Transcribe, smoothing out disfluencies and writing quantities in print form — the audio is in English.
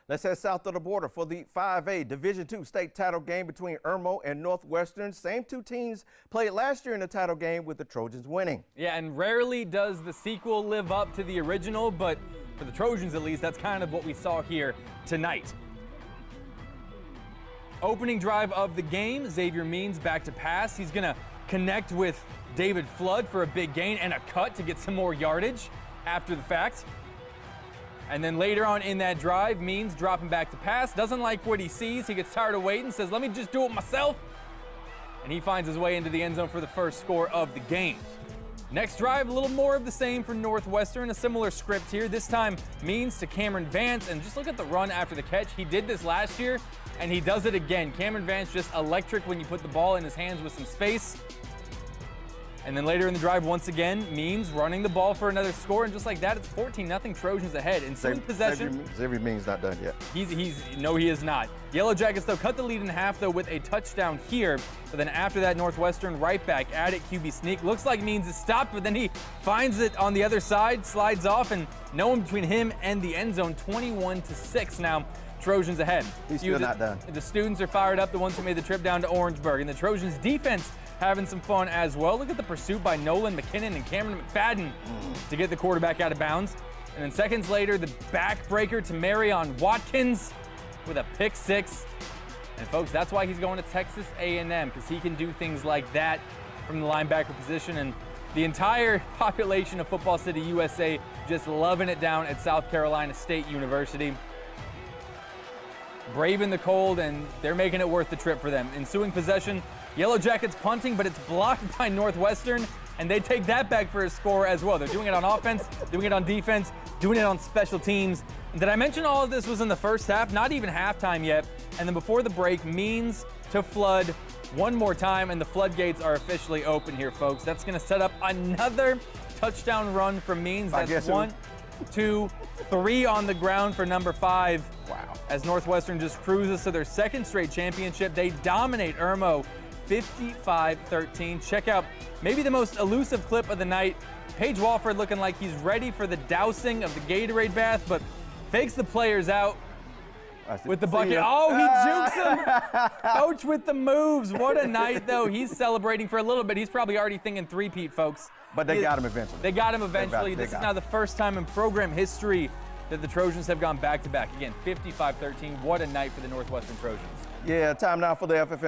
Let's head south of the border for the 5A Division II state title game between Irmo and Northwestern. Same two teams played last year in the title game with the Trojans winning. Yeah, and rarely does the sequel live up to the original, but for the Trojans at least, that's kind of what we saw here tonight. Opening drive of the game, Xavier Means back to pass. He's going to connect with David Flood for a big gain and a cut to get some more yardage after the fact. And then later on in that drive, Means dropping back to pass. Doesn't like what he sees. He gets tired of waiting, says, let me just do it myself. And he finds his way into the end zone for the first score of the game. Next drive, a little more of the same for Northwestern. A similar script here. This time, Means to Cameron Vance. And just look at the run after the catch. He did this last year, and he does it again. Cameron Vance just electric when you put the ball in his hands with some space. And then later in the drive, once again, Means running the ball for another score, and just like that, it's 14-0 Trojans ahead. Ensuing possession. Xavier Means not done yet. No, he is not. Yellow Jackets, though, cut the lead in half, though, with a touchdown here. But then after that, Northwestern right back at it, QB sneak. Looks like Means is stopped, but then he finds it on the other side, slides off, and no one between him and the end zone, 21-6 now. Trojans ahead. He's still not done. The students are fired up, the ones who made the trip down to Orangeburg. And the Trojans defense having some fun as well. Look at the pursuit by Nolan McKinnon and Cameron McFadden to get the quarterback out of bounds. And then seconds later, the backbreaker to Marion Watkins with a pick six. And folks, that's why he's going to Texas A&M, because he can do things like that from the linebacker position. And the entire population of Football City, USA, just loving it down at South Carolina State University. Braving the cold, and they're making it worth the trip for them. Ensuing possession, Yellow Jackets punting, but it's blocked by Northwestern, and they take that back for a score as well. They're doing it on offense, doing it on defense, doing it on special teams. And did I mention all of this was in the first half? Not even halftime yet. And then before the break, Means to Flood one more time, and the floodgates are officially open here, folks. That's going to set up another touchdown run from Means. That's 1, 2, 3 on the ground for number 5. Wow. As Northwestern just cruises to their second straight championship. They dominate Irmo 55-13. Check out maybe the most elusive clip of the night. Paige Walford looking like he's ready for the dousing of the Gatorade bath, but fakes the players out with the bucket. Oh, he jukes him. Coach with the moves. What a night, though. He's celebrating for a little bit. He's probably already thinking three-peat, folks. But they got him eventually. They got him eventually. This is now the first time in program history that the Trojans have gone back-to-back. Again, 55-13. What a night for the Northwestern Trojans. Yeah, time now for the FFM.